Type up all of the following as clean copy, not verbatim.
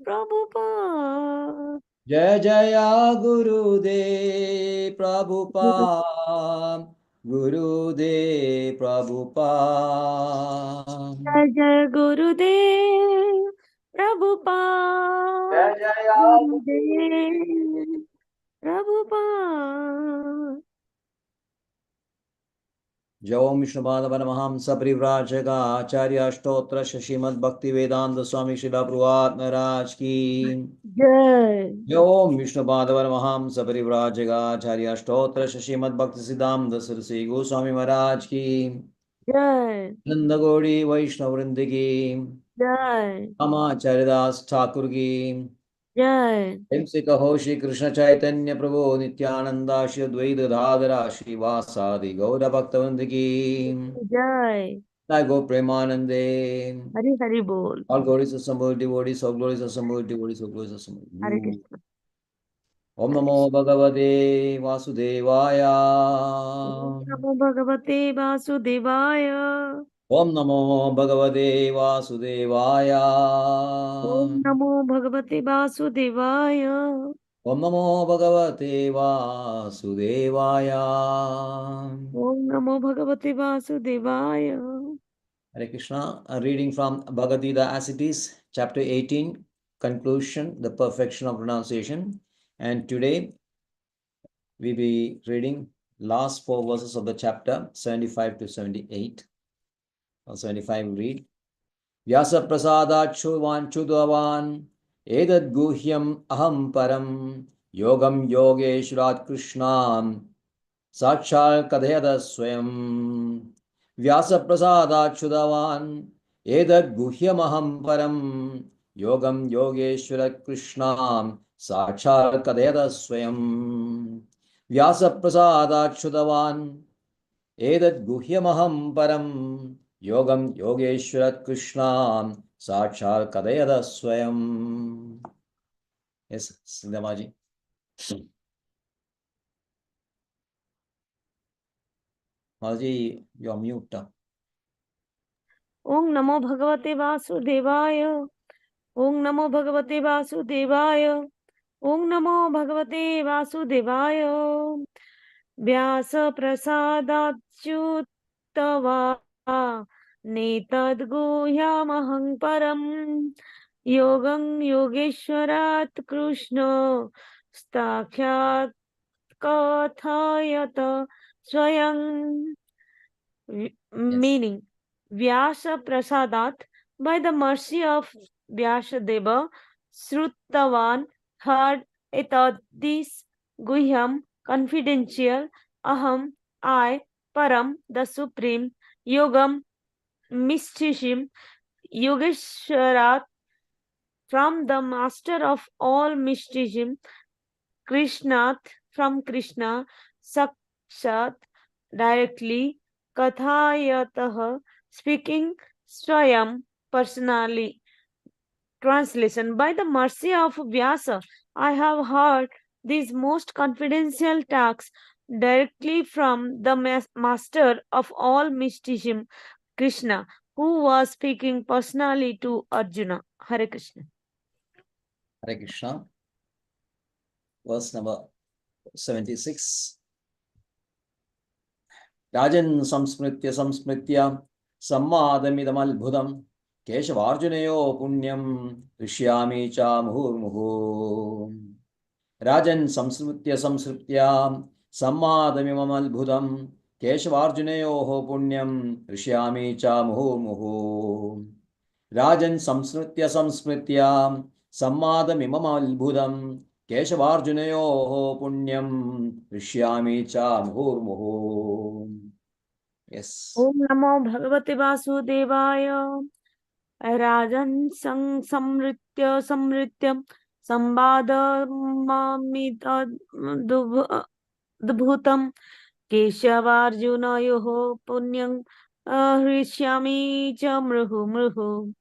Prabhupada. Jaya Jaya Gurudev Prabhupada, Gurudev Prabhupada. Jai Jai Gurudev Prabhupada. Jaya Jaya Gurudev Prabhupada. Jai Vishnu Padmanabham Saprivrajaka Acharya Stotra Shashimad Bhakti Vedanta Swami Srila Prabhupada Maharaj Ki. Jai. Jai Vishnu Padmanabham Saprivrajaka Acharya Stotra Shashimad Bhakti Siddhanta Saraswati Goswami Maharaj Ki. Jai. Nanda Gaudi Vaishnava Vrinda Ki. Jai. Amacharya Das Thakur Ki. Jai. से कहो श्री कृष्ण चैतन्य प्रभु नित्यानंदा श्री द्वैत धाधरा श्रीवासादि गौर भक्तवृंद की Jai. I go Premanande. Hari Hari Bol. All glories assembled, devotees, all glories assembled, devotees, all glories assembled. Hare Krishna. Om Hare Namo Krishna. Bhagavate Vasudevaya. Om Namo Bhagavate Vasudevaya. Om Namo Bhagavate Vasudevaya. Om Namo Bhagavate Vasudevaya. Om Namo Bhagavate Vasudevaya. Om Namo Bhagavate Vasudevaya. Hare Krishna, a reading from Bhagavad Gita as it is, chapter 18, conclusion, the perfection of pronunciation. And today we be reading last four verses of the chapter, 75 to 78. Or 75 we read. Vyasa prasadat chudavan edad guhyam aham param yogam yogeshwarat krishnam साक्षात् कथयत स्वयं व्यासप्रसादाच्युतवान् एतद्गुह्यमहं परं योगं योगेश्वर कृष्णां साक्षात् कथयत स्वयं व्यासप्रसादाच्युतवान् एतद्गुह्यमहं परं योगं योगेश्वर कृष्णां साक्षात् कथयत स्वयं. Yes, Sindhamaji. Maji, you're mute. Om Namo Bhagavate Vasudevaya. Om Namo Bhagavate Vasudevaya. Om Namo Bhagavate Vasudevaya. Vyasa Prasadachyutava Netadguhyamaham Param Yogam Yogeshwarat Krishna Stakhyat Kathayata Swayam. Meaning, Vyasa Prasadat, by the mercy of Vyasadeva, Sruttavan heard this Guhyam, confidential, Aham, I, Param, the Supreme, Yogam, Mystician, Yogeshwarat, from the Master of all mysticism, Krishnath, from Krishna, Sakshat, directly, Kathayatah, speaking, Swayam, personally. Translation. By the mercy of Vyasa, I have heard these most confidential talks directly from the master of all mysticism, Krishna, who was speaking personally to Arjuna. Hare Krishna. Hare Krishna. Verse number 76. Rajan samsmritya sammadamidamalbhudam keshavarjunayo punyam rishyami cha muhurmuhu. Rajan samsmritya sammadamimamalbhudam keshavarjunayo punyam rishyami cha muhurmuhu. Rajan samsmritya sammadamimamalbhudam Keshavarjunayo punyam rishyami cha muhurmuhu. Yes. Om Namo Bhagavate Vasudevaya. Rajan samrityam sambadamamidabhutam keshavarjunayoho punyam hrishyami cha mruhu.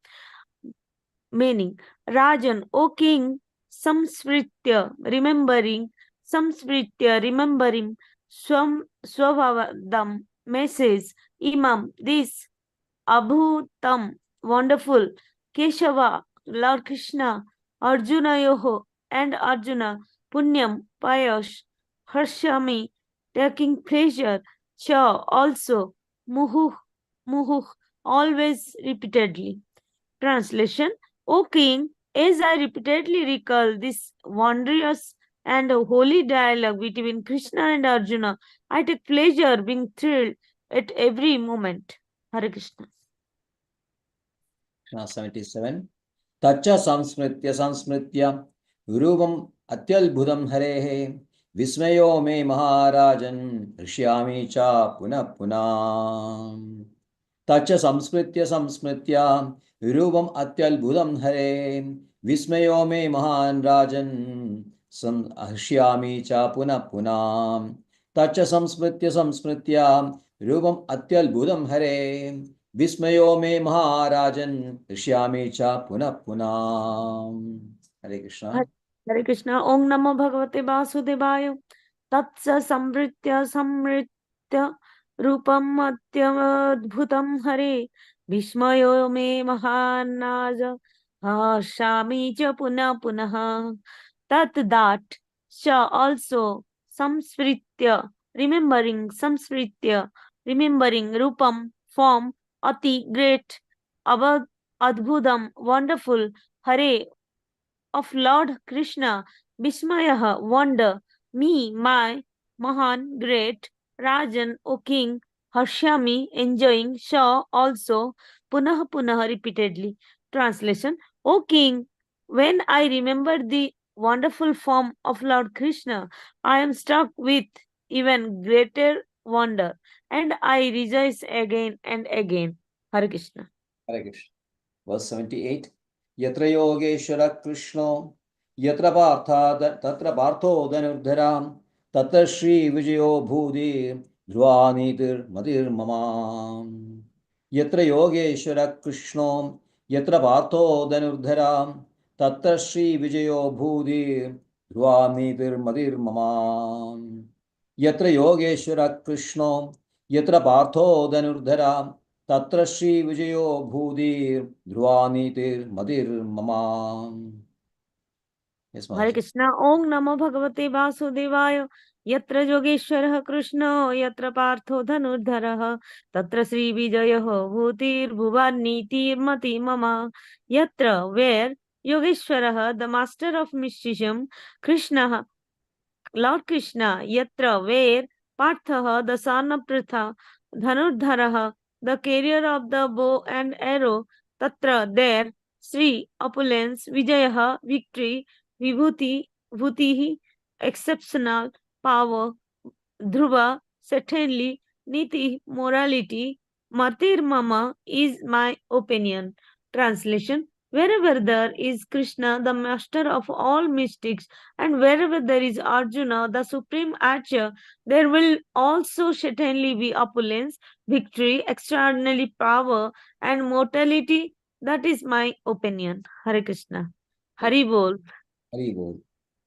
Meaning, Rajan, O king, samsritya, remembering, swavadam, message, imam, this, abhutam, wonderful, Keshava, Lord Krishna, Arjunayoho and Arjuna Punyam Payash Harshami taking pleasure Cha also Muhu Muhu always repeatedly. Translation: O king, as I repeatedly recall this wondrous and holy dialogue between Krishna and Arjuna, I take pleasure being thrilled at every moment. Hare Krishna. 77. Tacha samsmritya Urubam atyalbhudam harehe Vismayo me Maharajan Rishyami cha punah punah. Tacha samsmritya Urubam atyalbhudam hare Vismayo me Mahan Rajan Rishyami cha punah punah. Tacha samsmritya Rubam atyalbhudam hare Vismayo me Maharajan Rishyami cha punah punah. Hare Krishna. Hare Krishna. Om Namo Bhagavate Vasudevaya. Tatsa Samritya Samritya Rupam Atyadbhutam Hare Bhishmayo me Mahanaja Shami cha Punah Punah. That Sha also Samsritya remembering Rupam form Ati great Abad Adbhudam wonderful Hare of Lord Krishna, Bismayah, wonder, me, my, Mahan, great, Rajan, O king, Harshami, enjoying, Shah, also, Punah Punah, repeatedly. Translation: O king, when I remember the wonderful form of Lord Krishna, I am struck with even greater wonder, and I rejoice again and again. Hare Krishna. Hare Krishna. Verse 78. Yatra Yogeshwara Krishno Yatra Tatra Partho Dhanurdharam Tatra Shri Vijayo Bhudi Dhruanitir Madir Mamam. Yatra Yogeshwara Krishno Yatra Partho Dhanurdharam Tatra Shri Vijayo Bhudi Dhruanitir Madir Mamam. Yatra Yogeshwara Krishno Yatra Partho Dhanurdharam Tatra Shri Vijayo Bhudir Dhruvanitir Madir Mama. Yes, Hare Maharaja. Krishna. Om Namo Bhagavate Vasudevaya. Yatra Yogeshwarah Krishna, Yatra Partho Dhanurdharah, Tatra Sri Vijayah Bhutir Bhuvannitir Mati Mama. Yatra, where Yogeshwarah, the master of mysticism, Krishna, Lord Krishna, Yatra, where Parthaha, the son of Pritha, Dhanurdharaha, the carrier of the bow and arrow, Tatra, there, Sri, opulence, Vijayaha, victory, Vibhuti, exceptional power, Dhruva, certainly, Niti, morality, Matir Mama is my opinion. Translation: wherever there is Krishna, the master of all mystics, and wherever there is Arjuna, the supreme archer, there will also certainly be opulence, victory, extraordinary power, and mortality. That is my opinion. Hare Krishna. Hari Bol. Hari Bol.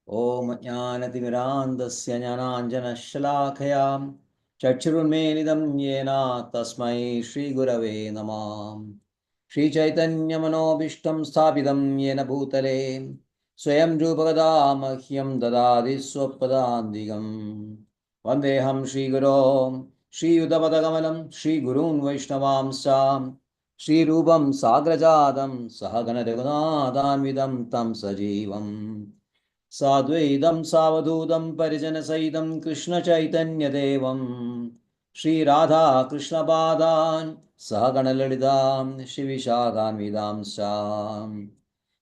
Om Jnanatimirandasya Jnananjanashalakaya Chachurunmelidam Yena Tasmai Shri Gurave Namam. Shri Chaitanya Manobishtam Sthapitam Yena Bhutale Swayam Rupagada Mahyam Dadadi Swapadandigam Vandeham Shri Guru Shri Udavadagamalam Shri Gurun Vaishnavam Sam Shri Rupam Sagrajadam Sahagana Raghunadanvidam Tam Sajivam साद्वैदं सावधूतं परिजनसहितं कृष्णचैतन्यदेवं Shri Radha कृष्णपादान् सहगणललितां शिविशाखान्वितांश्चाम्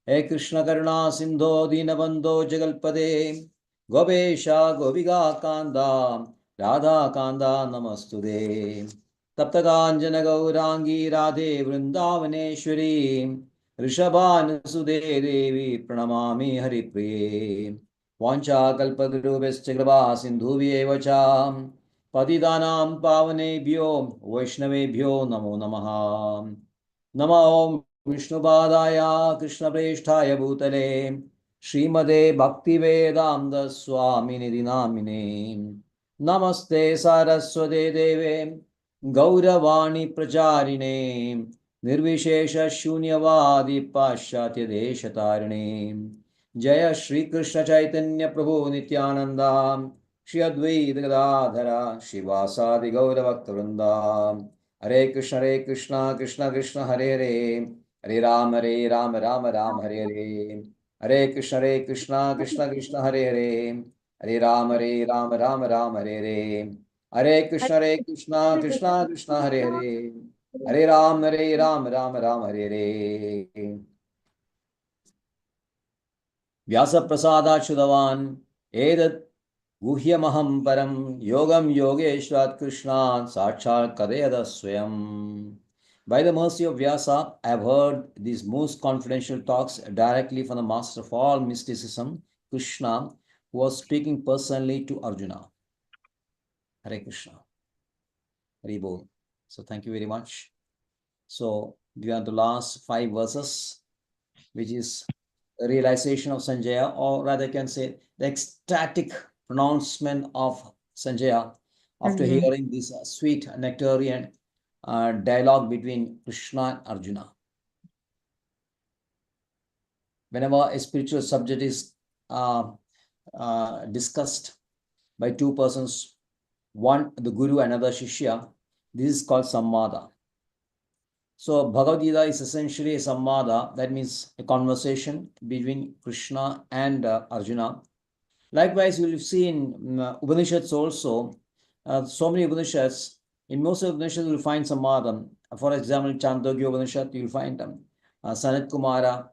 हे कृष्णकरुणा सिन्धो दीनबन्धो जगल्पदे गोपेश गोपिका कान्दा राधा कान्दा नमस्तुते तप्तकाञ्चनगौराङ्गी राधे वृन्दावनेश्वरी ऋषभानुसुते देवी प्रणमामि हरिप्रिये वाञ्छाकल्पतरुभ्यश्च कृपा सिन्धुभ्येव च पतितानां पावनेभ्यो वैष्णवेभ्यो नमो नमः नमो विष्णुपादाय कृष्णप्रेष्ठाय भूतले श्रीमते भक्तिवेदान्त स्वामिनिधि नामिने नमस्ते सारस्वते देवे गौरवाणी प्रचारिणे निर्विशेष शून्यवादी पाश्चात्य देशतारिणे Jaya Shri Krishna Chaitanya Prabhu Nityananda Shri Advaita Gadadhara Shivasadi Gaura Bhaktivinoda Hare Krishna Krishna Krishna Hare Hare Hare Ram Ram Hare Hare Hare Krishna Krishna Krishna Hare Hare Hare Ram Ram Hare Hare Hare Krishna Krishna Krishna Hare Hare Hare Ram Ram Hare Hare Vyasaprasadachudhavan edat guhyamaham param yogam yogeshwat krishnan sakshal kadayada swayam. By the mercy of Vyasa, I have heard these most confidential talks directly from the master of all mysticism, Krishna, who was speaking personally to Arjuna. Hare Krishna. Hare Bol. So thank you very much. So we are on the last 5 verses, which is the realization of Sanjaya, or rather, I can say the ecstatic pronouncement of Sanjaya after hearing this sweet nectarian dialogue between Krishna and Arjuna. Whenever a spiritual subject is discussed by two persons, one the Guru, another Shishya, this is called Samvada. So Bhagavad Gita is essentially a Samvada, that means a conversation between Krishna and Arjuna. Likewise, you will see in Upanishads also, so many Upanishads, in most of the Upanishads you will find Samvadam. For example, Chandogya Upanishad, you will find Sanat Kumara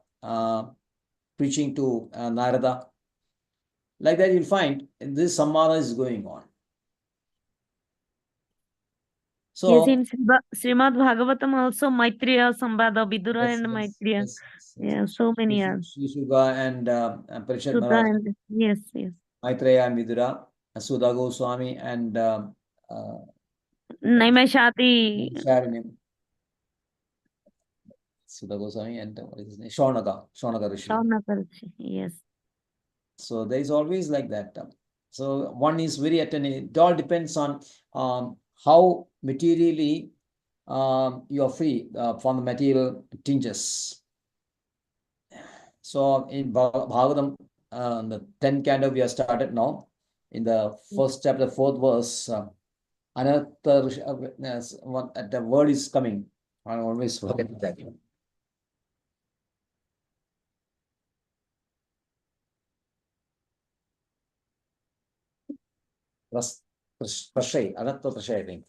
preaching to Narada. Like that, you will find this Samvada is going on. Yes, So, in Srimad Bhagavatam also Maitreya, Sambhada, Vidura yes, and yes, Maitreya. yes, yes, yes. Yeah, so many are. Sri Shuga and Parishad Sudha Maharaj, and yes. Maitreya and Vidura, Sudha Goswami and Naimashati, Sharinim. Sudha Goswami and what is his name? Shaunaka Rishi. Shaunakarachi. Yes. So there is always like that. So one is very attentive. It all depends on how materially you are free from the material tinges. So in Bhagavatam, the 10th canto we have started now. In the first chapter, 4th verse, the word is coming. I always forget that. Prashay, Anatta Prashay, I think.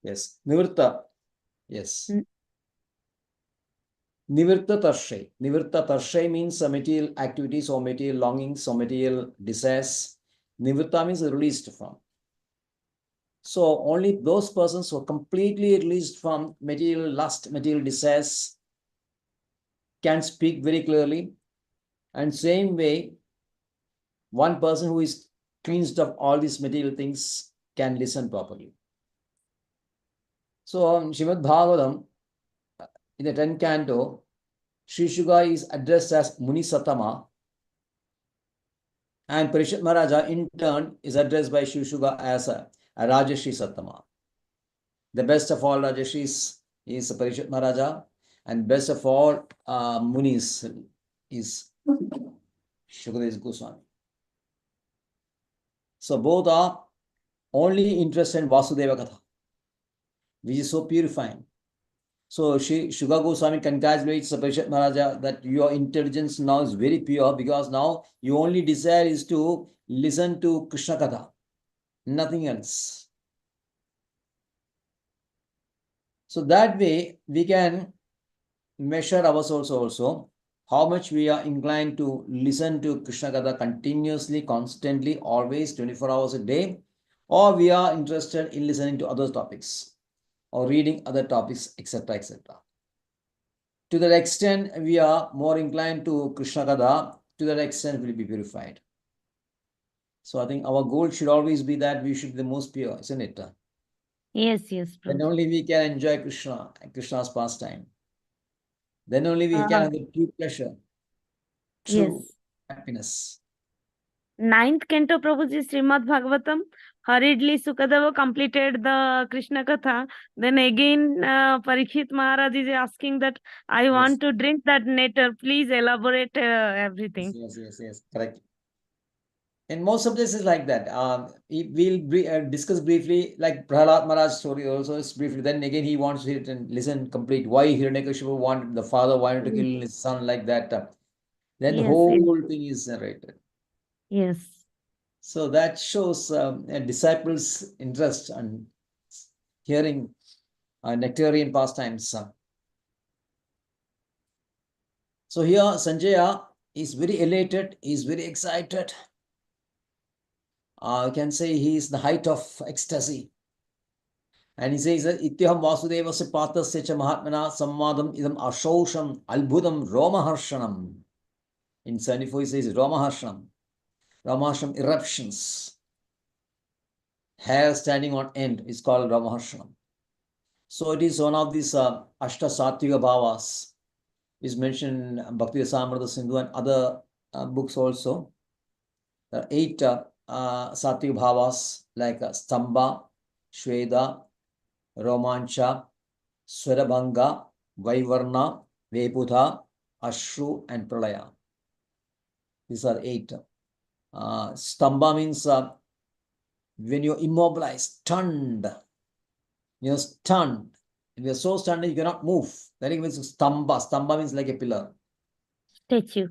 Yes, Nivrta. Yes. Nivrta Tarshay. Nivrta Tarshay means material activities or material longings or material desires. Nivrta means released from. So only those persons who are completely released from material lust, material desires can speak very clearly. And same way, one person who is cleansed of all these material things can listen properly. So Srimad Bhagavatam, in the 10th canto, Sri Shuga is addressed as Muni Satama, and Parishad Maharaja in turn is addressed by Sri Shuga as a Rajarshi Satama. The best of all Rajarshis is Parishad Maharaja, and best of all Munis is Shukadev Goswami. So both are only interested in Vasudeva Katha, which is so purifying. So Shuka Goswami congratulates Parishad Maharaja that your intelligence now is very pure, because now your only desire is to listen to Krishna Katha, nothing else. So that way we can measure ourselves also, how much we are inclined to listen to Krishna Katha continuously, constantly, always, 24 hours a day, or we are interested in listening to other topics or reading other topics, etc., etc. To that extent, we are more inclined to Krishna Katha, to that extent we will be purified. So I think our goal should always be that we should be the most pure, isn't it? Yes. Then only we can enjoy Krishna and Krishna's pastime. Then only we can have the true pleasure, true happiness. 9th canto Prabhuji Srimad Bhagavatam, hurriedly Sukadeva completed the Krishna Katha. Then again, Parikshit Maharaj is asking that I Yes. want to drink that nectar. Please elaborate everything. Yes, correct. In most of this is like that. We'll discuss briefly, like Prahlad Maharaj story also is briefly. Then again, he wants to listen complete. Why Hiranyakashipu wanted the father wanted to kill his son like that. Then the Yes, yes, whole thing is narrated. yes. So that shows a disciple's interest and hearing nectarian pastimes. So here Sanjaya is very elated, is very excited. I can say he is the height of ecstasy. And he says that Ityaham Vasudevasya Patasya cha Mahatmana Sammadam idam Ashosham Albudam Romaharshanam. In 74 he says Romaharshanam. Romaharshanam eruptions. Hair standing on end is called Romaharshanam. So it is one of these Ashta Sattviga Bhavas is mentioned in Bhakti Rasamrita Sindhu and other books also. There are 8 Sattviga Bhavas like Stamba, Shveda, Romancha, Swarabhanga, Vaivarna, Vepudha, Ashru, and Pralaya. These are 8. Stamba means when you're immobilized, stunned. You're stunned. If you're so stunned, you cannot move. That means stamba. Stamba means like a pillar. Statue.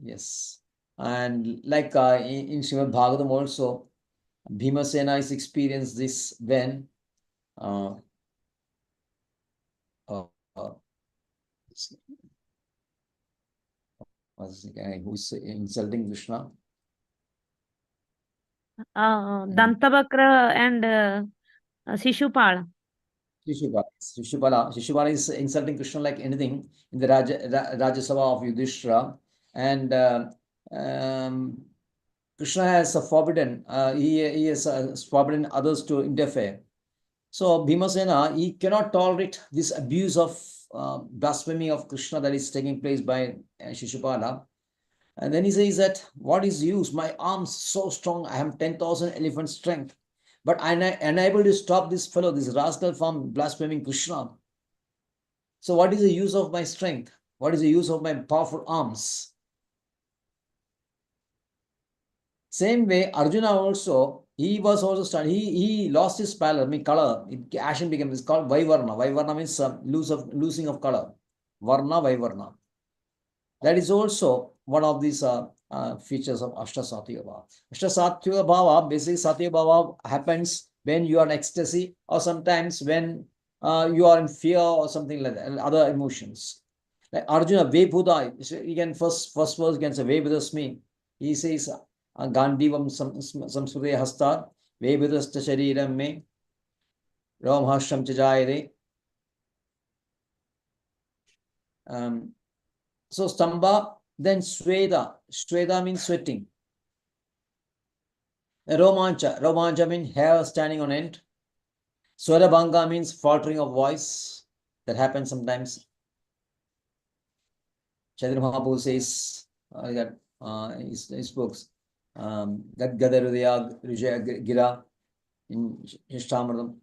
Yes. And like in Srimad Bhagavatam also, Bhimasena is experienced this when who is insulting Krishna. Dantabakra and Shishupal. Shishupala is insulting Krishna like anything in the Rajya Sabha of Yudhishthira. And Krishna has forbidden, he has forbidden others to interfere. So Bhimasena, he cannot tolerate this abuse of blasphemy of Krishna that is taking place by Shishupala. And then he says that, what is use? My arms so strong, I have 10,000 elephant strength. But I'm unable to stop this fellow, this rascal from blaspheming Krishna. So what is the use of my strength? What is the use of my powerful arms? Same way, Arjuna also, he was also stunned. He lost his pallor, color. Ashen became, it's called Vaivarna. Vaivarna means losing of color. Varna, Vaivarna. That is also one of these features of Ashta-Sattviga Bhava. Ashta-Sattviga Bhava, basically Sattviga Bhava happens when you are in ecstasy or sometimes when you are in fear or something like that, and other emotions. Like Arjuna, Vebhuda, you can first verse you can say Vebhudasmi. He says Gandivam Samskrute Hastar, Vebhudasta Shariram Me, Ramhasham Chajayade. So Stamba, then Sweda. Sweda means sweating. Romancha means hair standing on end. Swarabhanga means faltering of voice. That happens sometimes. Chaitanya Mahaprabhu says that his books, Gadgadharudaya Rijaya Gira in Ishtamradam.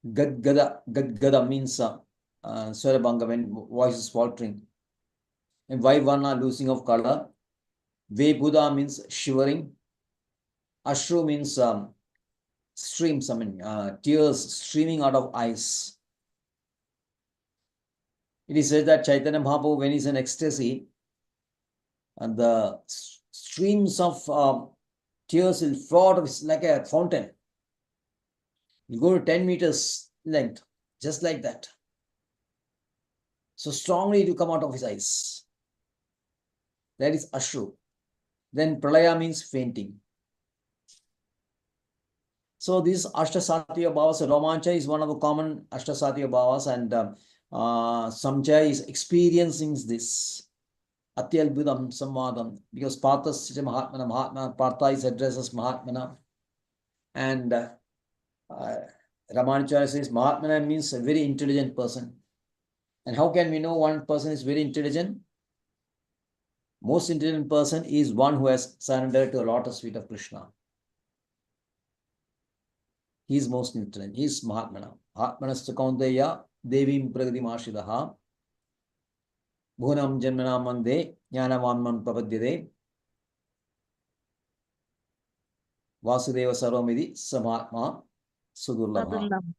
Gadgada means Swarabhanga when voice is faltering. And Vaivarna, losing of color. Vebhuda means shivering. Ashru means streams, tears streaming out of eyes. It is said that Chaitanya Mahaprabhu, when he's in ecstasy, and the streams of tears will flow out of his, like a fountain. You go to 10 meters length, just like that. So strongly to come out of his eyes. That is Ashru. Then Pralaya means fainting. So these Ashta-Sattviga Bhavas, Romancha is one of the common Ashta-Sattviga Bhavas, and Samjaya is experiencing this. Atyalbudam Sammadam, because Parthas Mahatmana, Mahatma, Partha is addressed as Mahatmana. And Ramanacharya says Mahatmana means a very intelligent person. And how can we know one person is very intelligent? Most intelligent person is one who has surrendered to the lotus feet of Krishna. He is most intelligent. He is Mahatmana. Atmanascha kaunteya devim pragatimashidaha bhunam janmana mande jnanavanman papadyade vasudeva sarvamidhi samatma sudurlabha. Sadullam.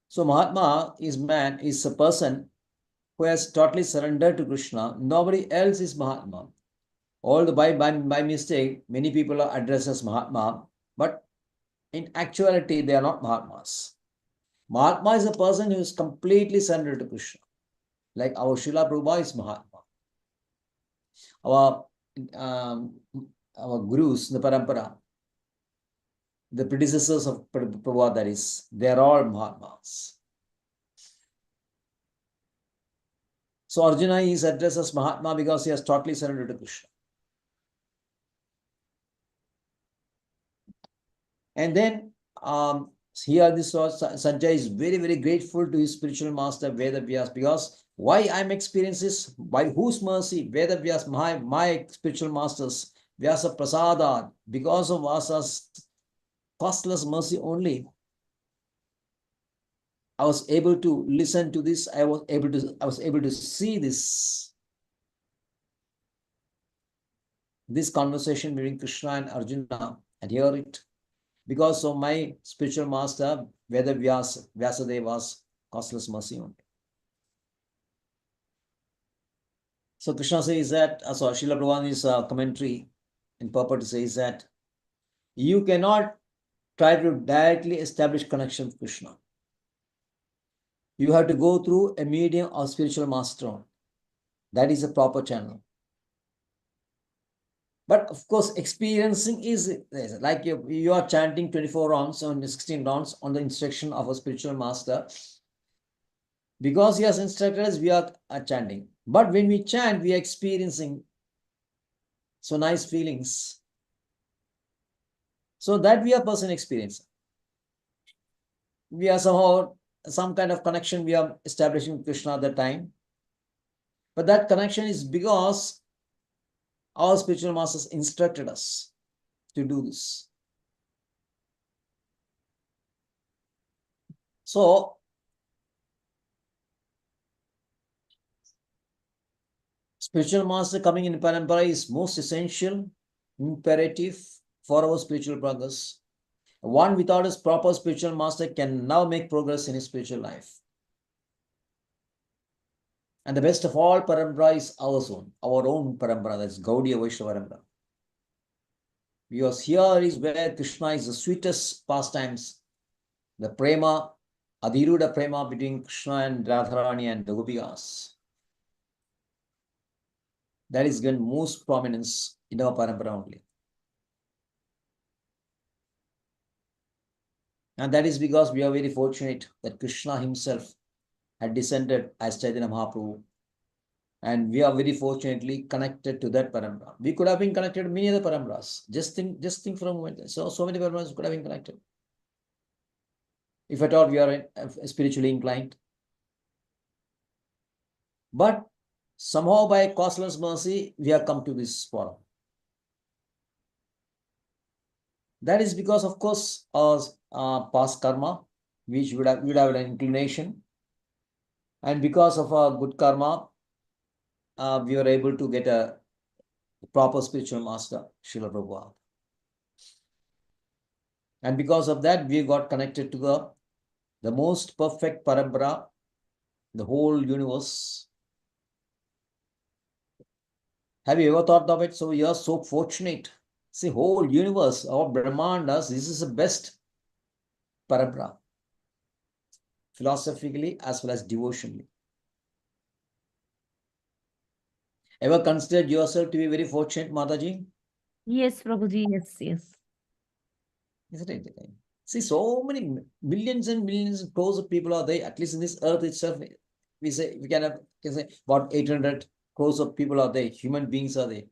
So Mahatma is man, is a person who has totally surrendered to Krishna. Nobody else is Mahatma. Although by mistake, many people are addressed as Mahatma, but in actuality, they are not Mahatmas. Mahatma is a person who is completely surrendered to Krishna. Like our Srila Prabhupada is Mahatma. Our gurus, the parampara, the predecessors of Prabhupada, that is, they are all Mahatmas. So Arjuna is addressed as Mahatma because he has totally surrendered to Krishna. And then here this Sanjay is very, very grateful to his spiritual master Vedavyas, because why I'm experiencing this, by whose mercy? Vedavyas, my spiritual masters, Vyasa Prasada, because of Vasa's costless mercy only, I was able to listen to this. I was able to see this conversation between Krishna and Arjuna and hear it, because of my spiritual master Vyasadeva's costless mercy only. So Krishna says that, so Srila Prabhupada's commentary in purport says that you cannot try to directly establish connection with Krishna. You have to go through a medium of spiritual master. That is a proper channel. But of course, experiencing is like you are chanting 24 rounds or 16 rounds on the instruction of a spiritual master. Because he has instructed us, we are chanting. But when we chant, we are experiencing so nice feelings. So that we are person experiencing. We are somehow, some kind of connection we are establishing with Krishna at that time. But that connection is because our spiritual masters instructed us to do this. So, spiritual master coming in parampara is most essential, imperative for our spiritual progress. One without his proper spiritual master can now make progress in his spiritual life. And the best of all parampara is our own parampara, that's Gaudiya Vaishnava parampara. Because here is where Krishna is the sweetest pastimes, the prema, Adhiruda prema between Krishna and Radharani and the Gopikas. That is given most prominence in our parampara only. And that is because we are very fortunate that Krishna himself had descended as Chaitanya Mahaprabhu. And we are very fortunately connected to that parampara. We could have been connected to many other paramparas. Just think for a moment. So many paramparas could have been connected. If at all we are spiritually inclined. But somehow by costless mercy, we have come to this forum. That is because, of course, our past karma, which would have an inclination. And because of our good karma, we were able to get a proper spiritual master, Srila Prabhupada. And because of that, we got connected to the most perfect parampara, the whole universe. Have you ever thought of it? So you are so fortunate. See, whole universe, our Brahmandas, this is the best parampara, philosophically as well as devotionally. Ever considered yourself to be very fortunate, Mataji? Yes, Prabhuji, yes. Isn't it? See, so many millions and millions and crores of people are there, at least in this earth itself. We say about 800 crores of people are there, human beings are there.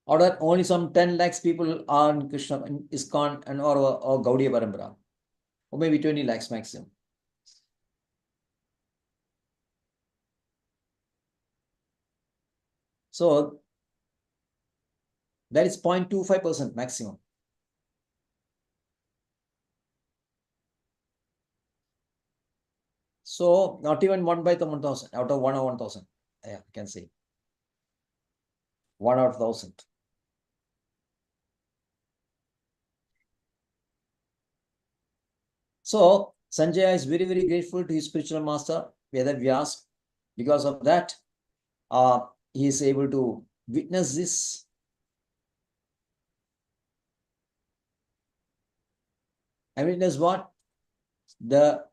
Or that only some 10 lakhs people are in Krishna, in ISKCON and or Gaudiya Parampara. Or maybe 20 lakhs maximum. So that is 0.25% maximum. So not even 1 by 1,000 out of 1 or 1,000. Yeah, you can say 1 out of 1,000. So Sanjaya is very, very grateful to his spiritual master, Vedavyas. Because of that, he is able to witness this. And witness what? The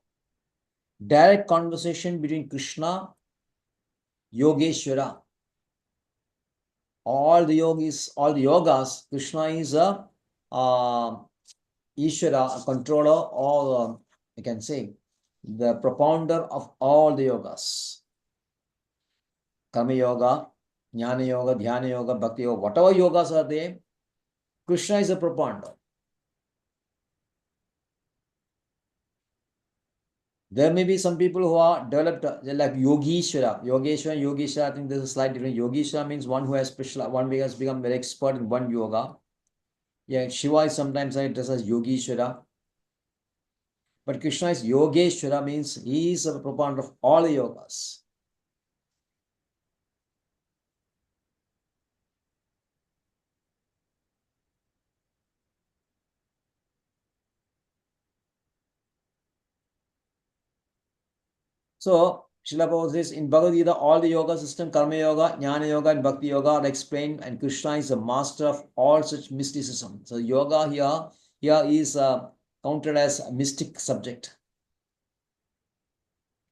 direct conversation between Krishna, Yogeshwara. All the yogis, all the yogas, Krishna is a Ishvara, a controller, or you can say the propounder of all the yogas. Karma yoga, Jnana yoga, Dhyana yoga, Bhakti yoga, whatever yogas are there, Krishna is a propounder. There may be some people who are developed like Yogeshwara. Yogeshwara, I think there's a slight difference. Yogeshwara means one who has one who has become very expert in one yoga. Yeah, Shiva is sometimes addressed as Yogeshwara. But Krishna is Yogeshwara, means he is a propounder of all the yogas. So, Srila Prabhupada says in Bhagavad Gita, all the yoga system, Karma Yoga, Jnana Yoga, and Bhakti Yoga are explained, and Krishna is the master of all such mysticism. So, yoga here is counted as a mystic subject.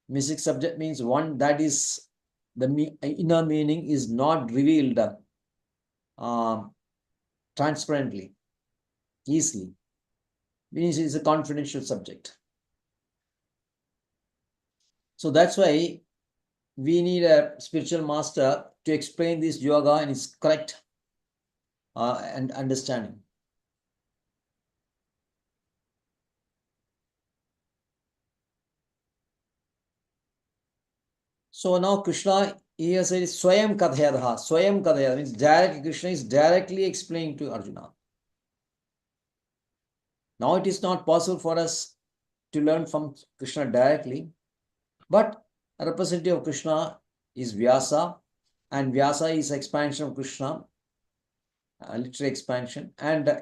Mystic subject means one that is the inner meaning is not revealed transparently, easily. Means it is a confidential subject. So that's why we need a spiritual master to explain this yoga in its correct and understanding. So now Krishna here says Swayam Kadhayadha. Swayam Kadhayadha means directly Krishna is directly explaining to Arjuna. Now it is not possible for us to learn from Krishna directly, but a representative of Krishna is Vyasa, and Vyasa is expansion of Krishna, literary expansion, and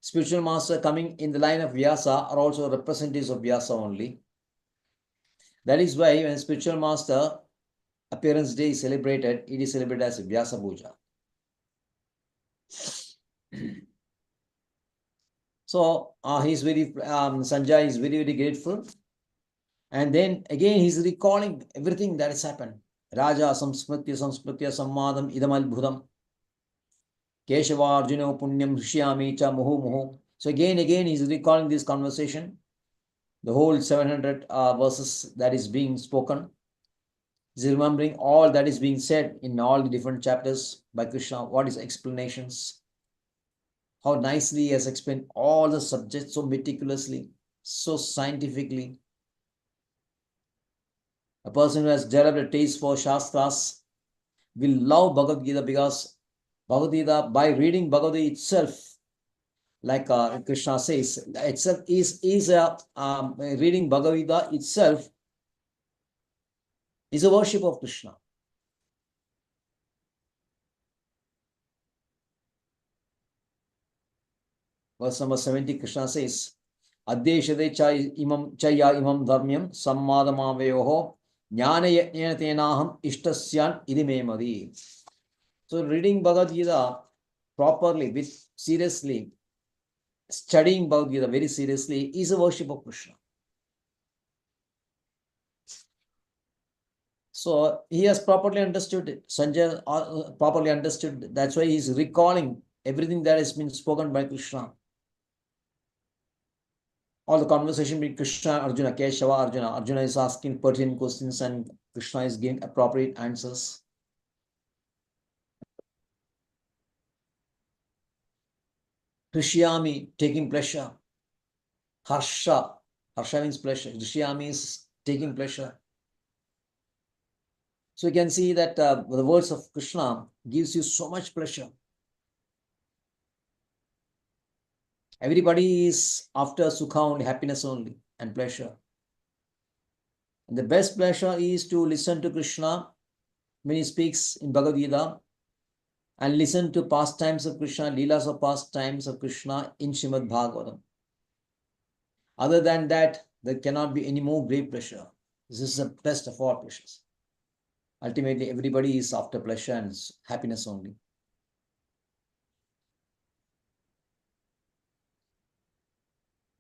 spiritual master coming in the line of Vyasa are also representatives of Vyasa only. That is why when spiritual master appearance day is celebrated, it is celebrated as Vyasa Puja. So he's very Sanjay is very, very grateful. And then again he's recalling everything that has happened. Raja samsmritya sammadam idam albhudam. Keshavarjuna punyam hrishyami cha muhu muhu. So again he's recalling this conversation. The whole 700 verses that is being spoken. He's remembering all that is being said in all the different chapters by Krishna. What is explanations? How nicely he has explained all the subjects so meticulously, so scientifically. A person who has developed a taste for Shastras will love Bhagavad Gita, because Bhagavad Gita, by reading Bhagavad Gita itself, like Krishna says, itself is reading Bhagavad Gita itself is a worship of Krishna. Verse number 70, Krishna says, Adeshade chaya imam dharmyam sammadamaveyoho jnana yajnana tenaham ishtasyan idimemadi. So reading Bhagavad Gita properly, with seriously, studying Bhagavad Gita very seriously is a worship of Krishna. So he has properly understood it. Sanjay properly understood it. That's why he is recalling everything that has been spoken by Krishna. All the conversation between Krishna, Arjuna, Keshava, Arjuna. Arjuna is asking pertinent questions and Krishna is giving appropriate answers. Hrishyami, taking pleasure. Harsha, Harsha means pleasure. Hrishyami is taking pleasure. So you can see that the words of Krishna gives you so much pleasure. Everybody is after sukha only, happiness only, and pleasure. And the best pleasure is to listen to Krishna when he speaks in Bhagavad Gita, and listen to pastimes of Krishna, leelas of pastimes of Krishna in Srimad Bhagavatam. Other than that, there cannot be any more great pleasure. This is the best of all pleasures. Ultimately, everybody is after pleasure and happiness only.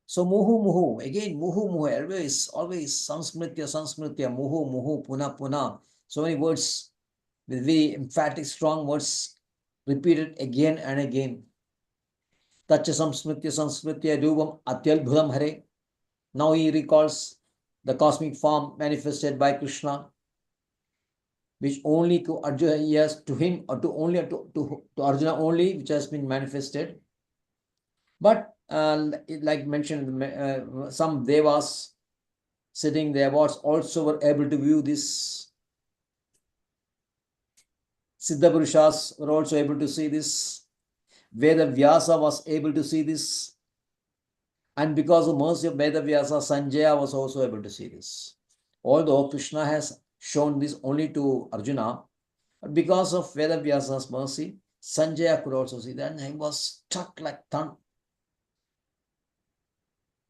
So muhu muhu, again muhu muhu, always samsmritya, muhu muhu, puna puna. So many words with very emphatic, strong words repeated again and again. Tacha samsmritya rupam atyadbhutam hare. Now he recalls the cosmic form manifested by Krishna, which only to Arjuna, yes, to him or to Arjuna only, which has been manifested. But like mentioned, some devas sitting there was also were able to view this. Siddha Purushas were also able to see this. Veda Vyasa was able to see this. And because of mercy of Veda Vyasa, Sanjaya was also able to see this. Although Krishna has shown this only to Arjuna, but because of Veda Vyasa's mercy, Sanjaya could also see that, and he was struck like thunder,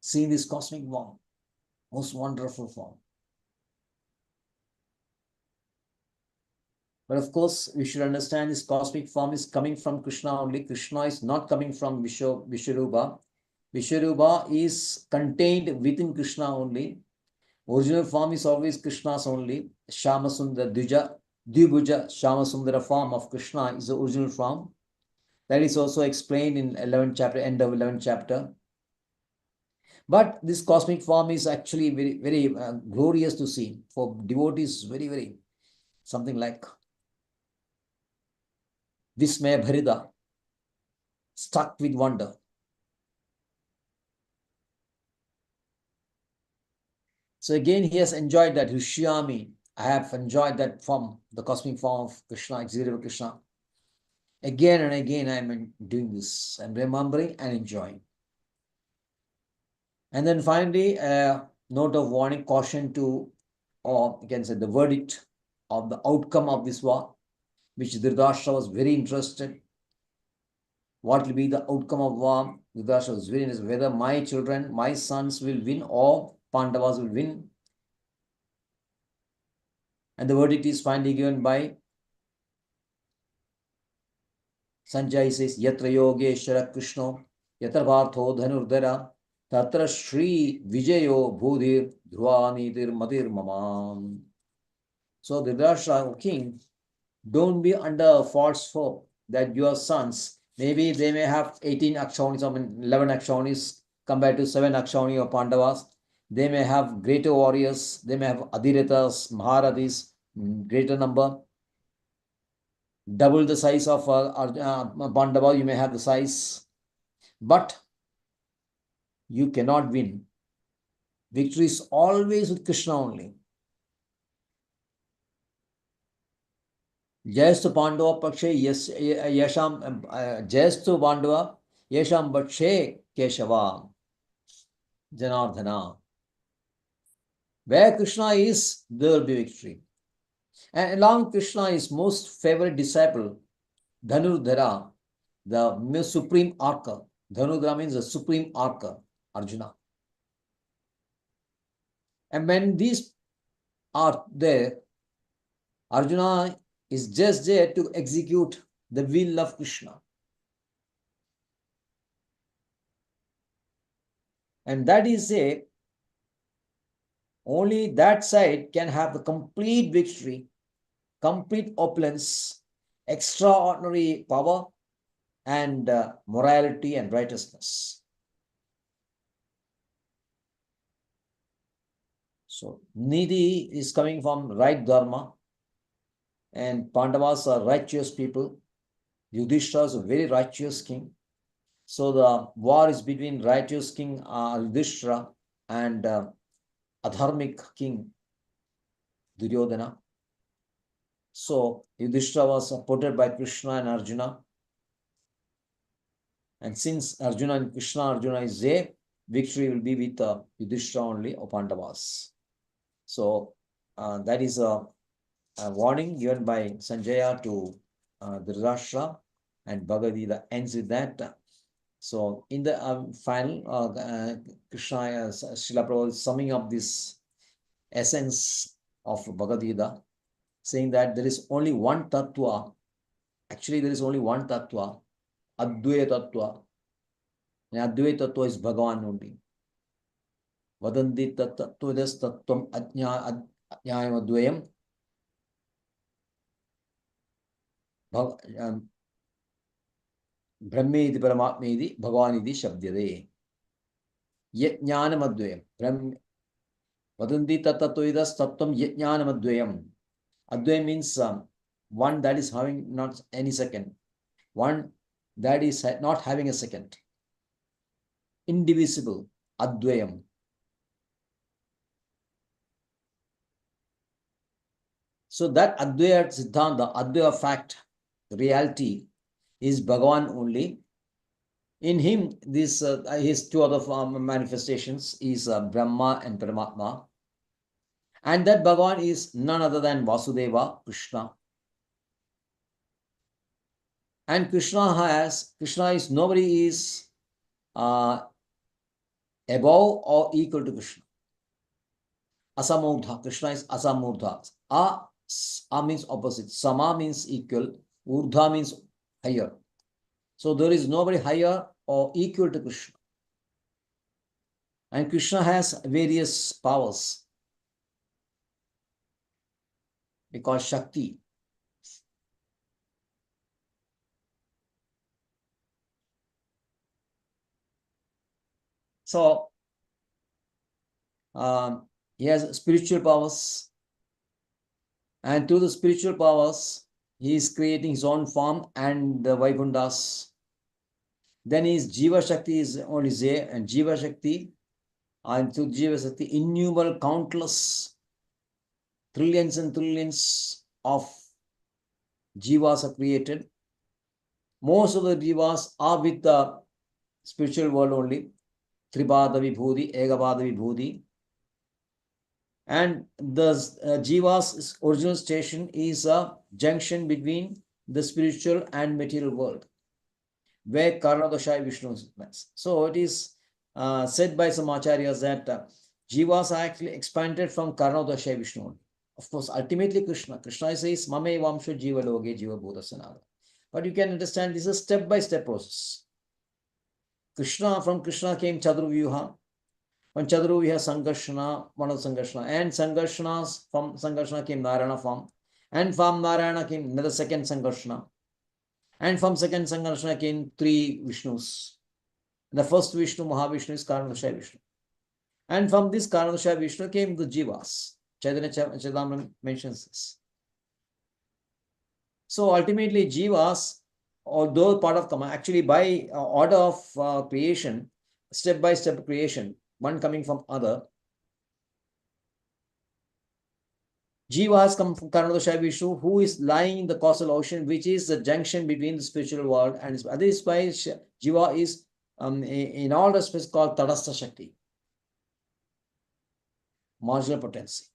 seeing this cosmic form, most wonderful form. But of course, we should understand this cosmic form is coming from Krishna only. Krishna is not coming from Vishwarupa. Vishwarupa is contained within Krishna only. Original form is always Krishna's only. Shamasundara Dvibhuja Shamasundara form of Krishna is the original form. That is also explained in 11th chapter, end of 11th chapter. But this cosmic form is actually very, very glorious to see. For devotees, very, very something like Vismaya Bharida, struck with wonder. So again, he has enjoyed that. Rishyami, I have enjoyed that form, the cosmic form of Krishna, executive Krishna. Again and again, I am doing this. I'm remembering and enjoying. And then finally, a note of warning, caution to, or you can say the verdict of the outcome of this war, which Dhritarashtra was very interested. What will be the outcome of war? Dhritarashtra was very interested whether my children, my sons will win or Pandavas will win. And the verdict is finally given by Sanjay. Says, Yatra Yogeshwara Krishno, Yatra Partho Dhanurdara, Tatra Shri Vijayo Bhudhir Dhruvanidir Madir Mamam. So the Dhritarashtra king, don't be under false hope that your sons, maybe they may have 18 Akshonis, 11 Akshonis compared to 7 Akshoni of Pandavas. They may have greater warriors, they may have Adhirathas, Maharathis, greater number. Double the size of Pandava, you may have the size. But you cannot win. Victory is always with Krishna only. Jayastu Pandava Pakshe Yasham Jayastu Pandava Yasham Pakshe Keshava Janardhana. Where Krishna is, there will be victory. And along Krishna, his most favorite disciple, Dhanurdhara, the supreme archer. Dhanurdhara means the supreme archer, Arjuna. And when these are there, Arjuna is just there to execute the will of Krishna. And that is only that side can have the complete victory, complete opulence, extraordinary power, and morality and righteousness. So, Nidhi is coming from right dharma, and Pandavas are righteous people. Yudhishthira is a very righteous king. So, the war is between righteous king Yudhishthira and adharmic king Duryodhana. So Yudhishthira was supported by Krishna and Arjuna. And since Arjuna and Arjuna is there, victory will be with Yudhishthira only or Pandavas. So that is a warning given by Sanjaya to Dhritarashtra, and Bhagavad Gita ends with that. So in the final, Krishna, Srila Prabhupada is summing up this essence of Bhagavad Gita, saying that there is only one Tattva. Actually, there is only one Tattva, Advaita Tattva. And Advaita Tattva is Bhagavan only. Vadanti Tattvadas Tattvam Ajnayam Advayam. Brahmedi Paramatmedi Bhagavanidi Shabdyade. Yet Jnanam Advayam. Vadanti Tattvadas Tattvam Yet Jnanam Advayam. Advayam means one that is having not any second. One that is not having a second. Indivisible. Advayam. So that Advaya Siddhanta, Advaya fact, reality is Bhagavan only. In him, this his two other manifestations is Brahma and Paramatma. And that Bhagavan is none other than Vasudeva, Krishna. And Krishna is, nobody is above or equal to Krishna. Asamurdha, Krishna is Asamurdha. A means opposite, Sama means equal, Urdha means higher. So there is nobody higher or equal to Krishna. And Krishna has various powers. Because Shakti. So he has spiritual powers. And through the spiritual powers, he is creating his own form and the Vaikunthas. Then his Jiva Shakti is only there, and Jiva Shakti, and through Jiva Shakti, innumerable, countless, trillions and trillions of Jivas are created. Most of the Jivas are with the spiritual world only. Tripada Vibhuti, Egavada Vibhuti. And the Jiva's original station is a junction between the spiritual and material world, where Karnadosha Vishnu is. So it is said by some acharyas that Jivas are actually expanded from Karnadosha Vishnu. Of course, ultimately Krishna says, Mame Vamsha Jiva Loge Jiva Bhudasanada. But you can understand this is a step-by-step process. From Krishna came Chadruvyuha. From Chadruvyuha, Sankarshana, one of Sankarshana. And from Sankarshana came Narayana form. And from Narayana came another second Sankarshana. And from second Sankarshana came three Vishnus. The first Vishnu, Mahavishnu, is Karanadosha Vishnu. And from this Karanadosha Vishnu came the Jivas. Chaitanya Charitamrita mentions this. So ultimately, Jivas, although part of Kama, actually by order of creation, step-by-step creation, one coming from other, Jiva has come from Karanadosha Vishnu, who is lying in the causal ocean, which is the junction between the spiritual world and this. That is why Jiva is in all respects called Tadastha Shakti, marginal potency.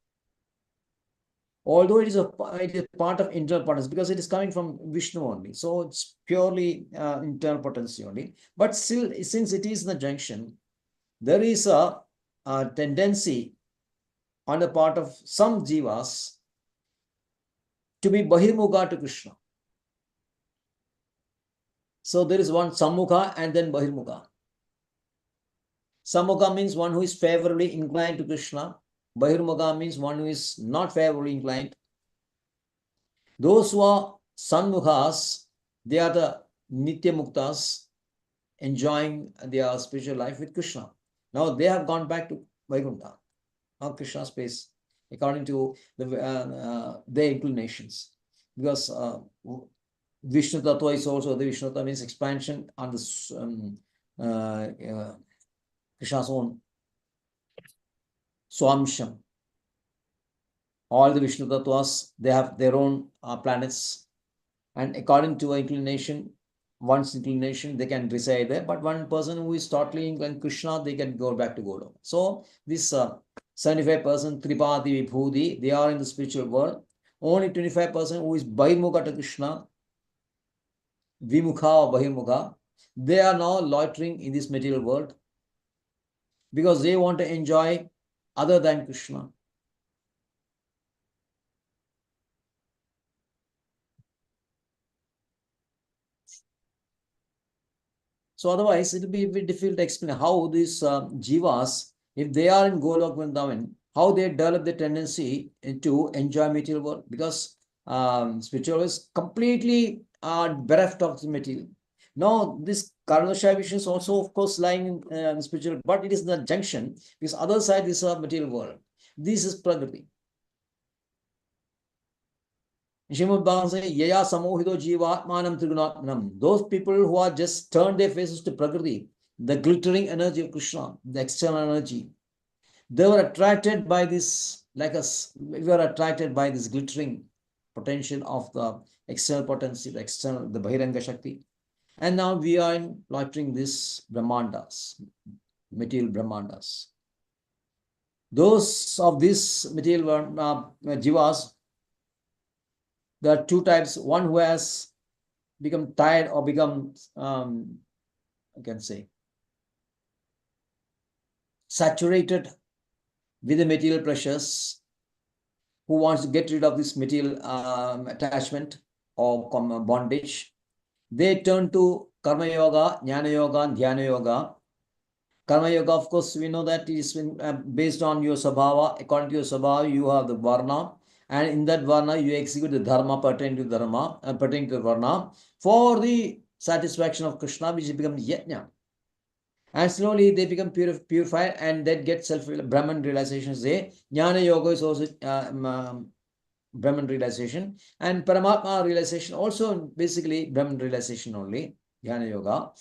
Although it is a part of internal potency, because it is coming from Vishnu only. So it's purely internal potency only. But still, since it is in the junction, there is a tendency on the part of some Jivas to be Bahirmukha to Krishna. So there is one Sammukha and then Bahirmukha. Sammukha means one who is favorably inclined to Krishna. Bahirmukha means one who is not favorably inclined. Those who are Sanmukhas, they are the Nitya Muktas, enjoying their spiritual life with Krishna. Now they have gone back to Vaikuntha, or Krishna's place, according to their inclinations. Because Vishnu Tattva is also, the Vishnu Tattva means expansion on the Krishna's own Swamsham, all the Vishnu Tattvas, they have their own planets, and according to inclination, one's inclination, they can reside there. But one person who is totally in Krishna, they can go back to Godam. So this 75% Tripadi Vibhuti, they are in the spiritual world. Only 25% who is Bahimukha to Krishna, Vimukha or Bahimukha, they are now loitering in this material world because they want to enjoy other than Krishna. So otherwise, it will be a bit difficult to explain how these jivas, if they are in Golok Vrindavan, how they develop the tendency to enjoy material world, because spiritual is completely bereft of the material. Now, this Karanashaya vision is also, of course, lying in spiritual, but it is the junction, because other side is a material world. This is Prakriti. Yaya samohido jivatmanam trigunatmanam. Those people who are just turned their faces to Prakriti, the glittering energy of Krishna, the external energy, they were attracted by this, like us, we were attracted by this glittering potential of the external potency, the external, the Bahiranga Shakti. And now we are loitering this Brahmandas, material Brahmandas. Those of these material jivas, there are two types. One who has become tired or become, I can say, saturated with the material pressures, who wants to get rid of this material attachment or bondage. They turn to Karma Yoga, Jnana Yoga, and Dhyana Yoga. Karma Yoga, of course, we know that it is based on your Sabhava. According to your Sabhava, you have the Varna. And in that Varna, you execute the Dharma pertaining to Dharma, pertaining to the Varna, for the satisfaction of Krishna, which becomes Yajna. And slowly they become purified, and that get Brahman realization. Say Jnana Yoga is also Brahman realization, and Paramatma realization also basically Brahman realization only, Jnana Yoga.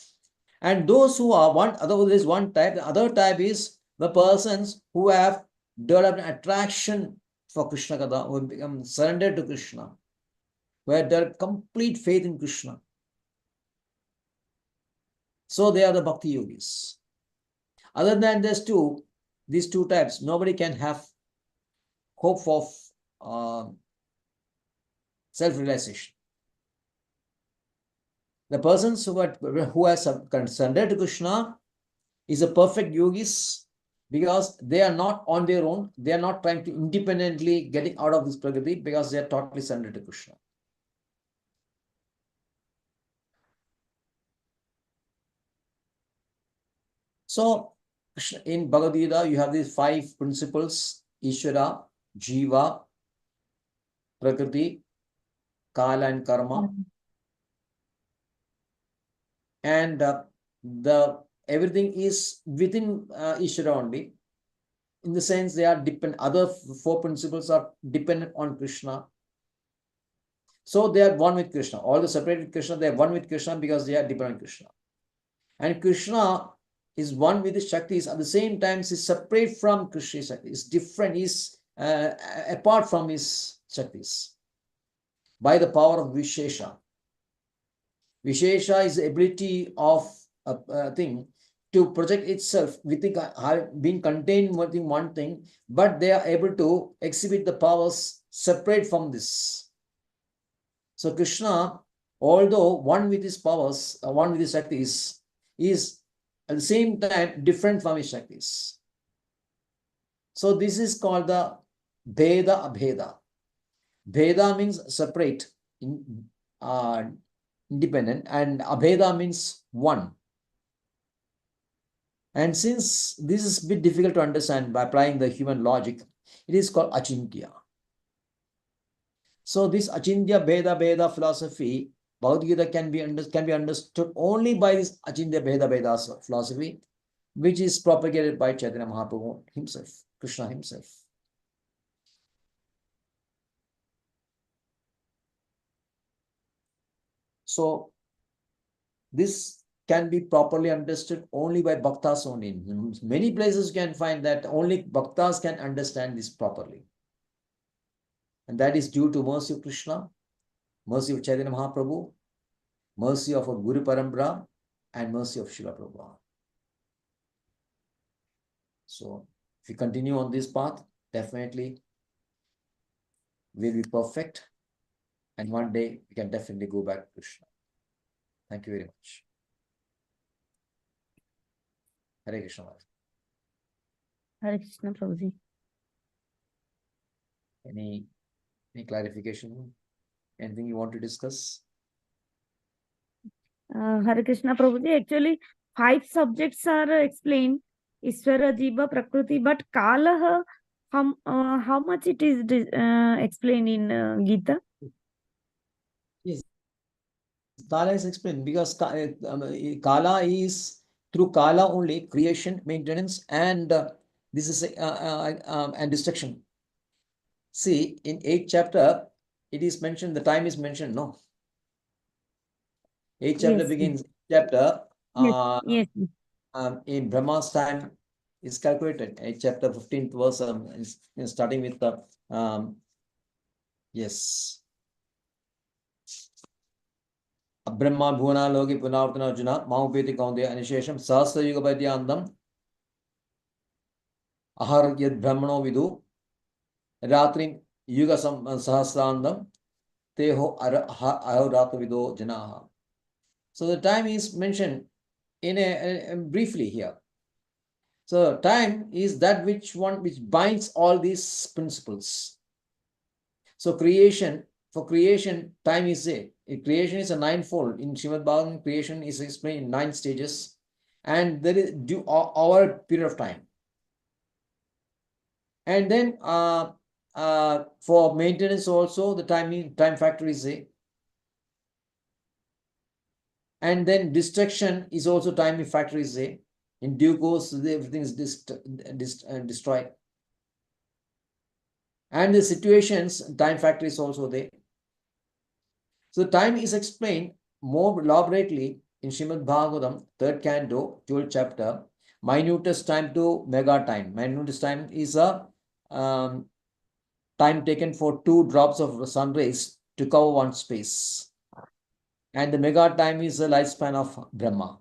And those who are there is one type. The other type is the persons who have developed an attraction for Krishna Kada, who have become surrendered to Krishna, who have developed complete faith in Krishna. So they are the Bhakti Yogis. Other than these two types, nobody can have hope of self-realization. The persons who have surrendered to Krishna is a perfect yogis, because they are not on their own. They are not trying to independently getting out of this Prakriti, because they are totally surrendered to Krishna. So in Bhagavad Gita, you have these 5 principles: Ishvara, Jiva, Prakriti, Kala, and Karma. And everything is within Ishvara only. In the sense, they are dependent. Other 4 principles are dependent on Krishna. So they are one with Krishna. All the separate with Krishna, they are one with Krishna because they are dependent on Krishna. And Krishna is one with his Shaktis. At the same time, is separate from Krishna's Shakti. Is different, is apart from his Shaktis. By the power of Vishesha. Vishesha is the ability of a thing to project itself within being contained within one thing, but they are able to exhibit the powers separate from this. So Krishna, although one with his powers, one with his Shaktis, is at the same time different from his Shaktis. So this is called the Bheda Abheda. Bheda means separate, independent, and Abheda means one. And since this is a bit difficult to understand by applying the human logic, it is called Achintya. So this Achintya Bheda philosophy, Bhagavad Gita can be understood only by this Achintya Bheda philosophy, which is propagated by Chaitanya Mahaprabhu himself, Krishna himself. So this can be properly understood only by bhaktas only. In many places you can find that only bhaktas can understand this properly. And that is due to mercy of Krishna, mercy of Chaitanya Mahaprabhu, mercy of a Guru Parambara, and mercy of Srila Prabhupada. So, if we continue on this path, definitely we'll be perfect. And one day we can definitely go back to Krishna. Thank you very much. Hare Krishna. Hare Krishna, Prabhuji. Any clarification? Anything you want to discuss? Hare Krishna, Prabhuji. Actually, 5 subjects are explained. Ishvara, Jiva, Prakriti, but Kalaha, how much it is explained in Gita? Yes, Kala is explained because Kala is through Kala only creation, maintenance, and this is and destruction. See, in 8th chapter, it is mentioned, the time is mentioned, no? 8th chapter Yes, begins, chapter yes. In Brahma's time is calculated. 8th chapter, 15th verse is starting with the, yes. Brahma Bhuvana Loki Punavartana Arjuna Maupeti Kaundeya Anishesham Sahasra Yuga Padyandam Ahar Yad Brahmano Vidu Ratrim Yuga Sahasrandam Teho Ahorata Vido Janaha. So the time is mentioned in a briefly here. So time is that which binds all these principles. So for creation, time is creation is a ninefold. In Srimad Bhagavatam, creation is explained in 9 stages, and there is due our period of time. And then for maintenance also, the time factor is a. And then destruction is also time factor is a. In due course, everything is destroyed. And the situations, time factor is also there. So time is explained more elaborately in Srimad Bhagavatam, 3rd canto, 12th chapter. Minutest time to mega time. Minutest time is a time taken for 2 drops of sun rays to cover one space. And the mega time is the lifespan of Brahma.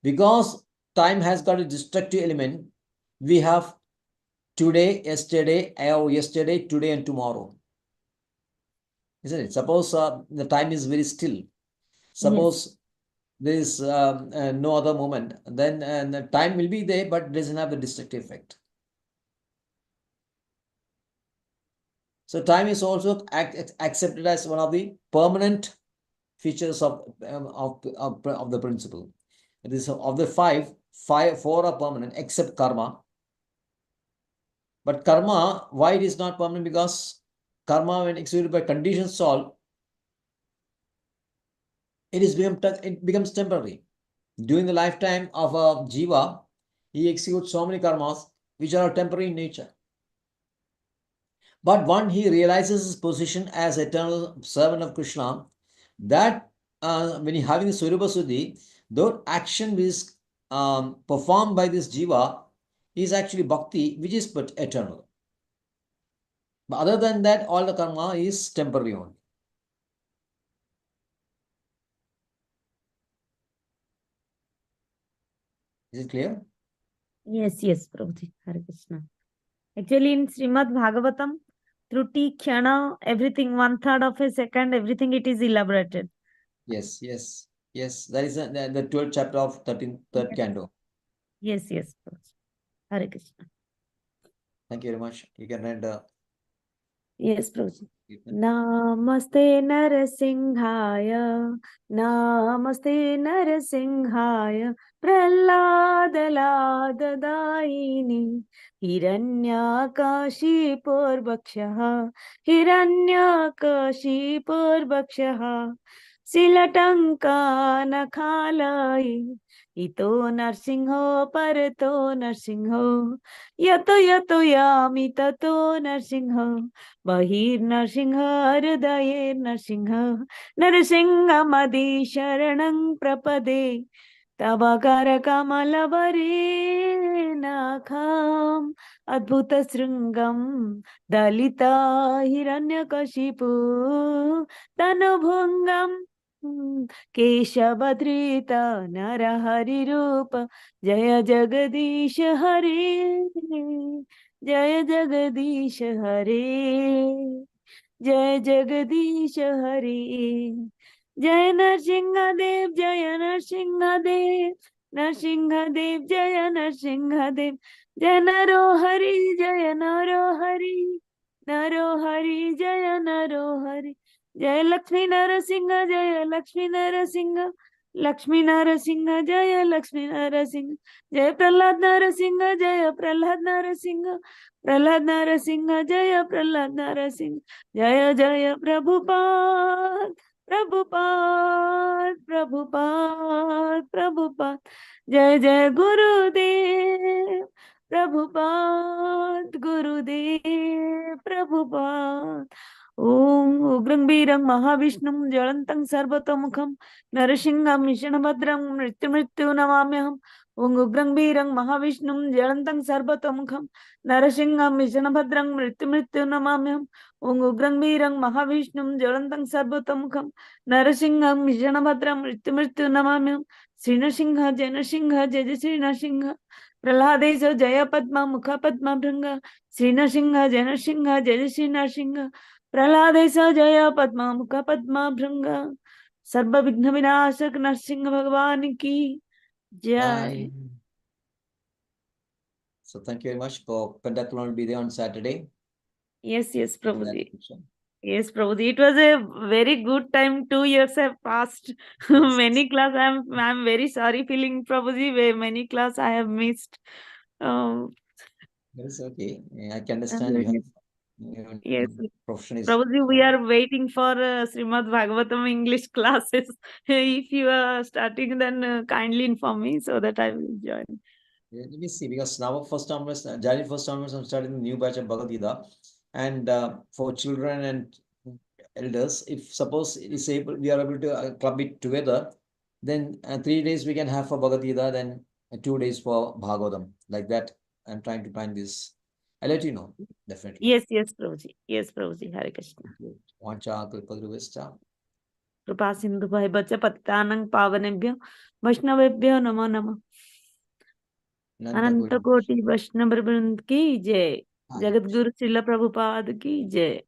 Because time has got a destructive element, we have today, yesterday, today, and tomorrow. Isn't it? Suppose the time is very still. Suppose there is no other moment, then the time will be there, but doesn't have the destructive effect. So time is also accepted as one of the permanent features of the principle. It is of the 4 are permanent except karma. But karma, why it is not permanent? Because karma, when executed by conditions solved, it becomes temporary. During the lifetime of a jiva, he executes so many karmas which are temporary in nature. But when he realizes his position as eternal servant of Krishna, that when he having the Swarupa Suddhi, though action is performed by this jiva is actually bhakti, which is but eternal. But other than that, all the karma is temporary only. Is it clear? Yes, Prabhuji. Hare Krishna. Actually, in Srimad Bhagavatam, Truti, Khyana, everything, 1/3 of a second, everything it is elaborated. Yes. That is the 12th chapter of 3rd canto. Yes, Prabhuji. Hare Krishna. Thank you very much. You can read Yes, Prabhuji. Namaste Narasimhaya, Namaste Narasimhaya, Praladaladaini, Hiranyakashi Purvakshaha, Hiranyakashi Purvakshaha, Silatanka Nakhalai, Ito Narsimho Parato Narsimho, Yato Yato Yami Tato Narsimho, Bahir Narsimha Hridayir Narsimha Narasimhamadi Sharanam Prapade Tabakara Kamalavare नखम् अद्भुतशृङ्गं Dalita Hiranyakashipu तनुभुङ्गम् केशवधृत नरहरिरूप जय जगदीश हरे जय जगदीश हरे जय जगदीश हरे जय नरसिंहदेव जय नरसिंहदेव नरसिंहदेव जय नरसिंहदेव जय नरोहरि जय नरोहरि नरोहरि जय नरोहरि जय लक्ष्मी नरसिंह जय लक्ष्मी नरसिंह लक्ष्मी नरसिंह जय लक्ष्मी नरसिंह जय प्रहलाद नरसिंह जय प्रहलाद नरसिंह प्रहलाद नरसिंह जय प्रहलाद नरसिंह जय जय प्रभुपाद प्रभुपाद प्रभुपाद प्रभुपाद जय जय गुरुदेव प्रभुपाद गुरुदेव प्रभुपाद ओम उग्रं वीरं महाविष्णुं ज्वलन्तं सर्वतोमुखं नरसिंहं विष्णुभद्रं मृत्युमृत्यु नमाम्यहम् ओम उग्रं वीरं महाविष्णुं ज्वलन्तं सर्वतोमुखं नरसिंहं विष्णुभद्रं मृत्युमृत्यु नमाम्यहम् ओम उग्रं वीरं महाविष्णुं ज्वलन्तं सर्वतोमुखं नरसिंहं विष्णुभद्रं मृत्युमृत्यु नमाम्यहम् श्री नरसिंह जय जय श्री नरसिंह प्रह्लादेश जय पद्म मुख पद्म भृंग श्री नरसिंह जय श्री नरसिंह प्रह्लादेश जय पद्म मुख पद्म भृंग सर्व विघ्न विनाशक नरसिंह भगवान की जय। Bye. So thank you very much for Pentathlon will be there on Saturday. Yes, Prabhuji. Krishna. Yes, Prabhuji. It was a very good time. 2 years have passed. Yes. Many class. I'm very sorry, feeling Prabhuji. Many class I have missed. That is okay. I can understand you have Yes, profession is. Prabhuji, we are waiting for Srimad Bhagavatam English classes. If you are starting, then kindly inform me so that I will join. Let me see, because now first onwards, January 1st onwards, I'm starting the new batch of Bhagavad Gita, and for children and elders, if suppose is able, we are able to club it together, then 3 days we can have for Bhagavad Gita, then 2 days for Bhagavatam. Like that, I'm trying to plan this. I'll let you know, definitely. Yes, Prabhuji. Yes, Prabhuji. Hare Krishna. Vancha kalpadruvascha. कृपा सिंधु भय बच पतितानं पावनेभ्यो वैष्णवेभ्यो नमो नमः। अनंत कोटि वैष्णव वृंद की जय। जगत गुरु श्रील प्रभुपाद की जय।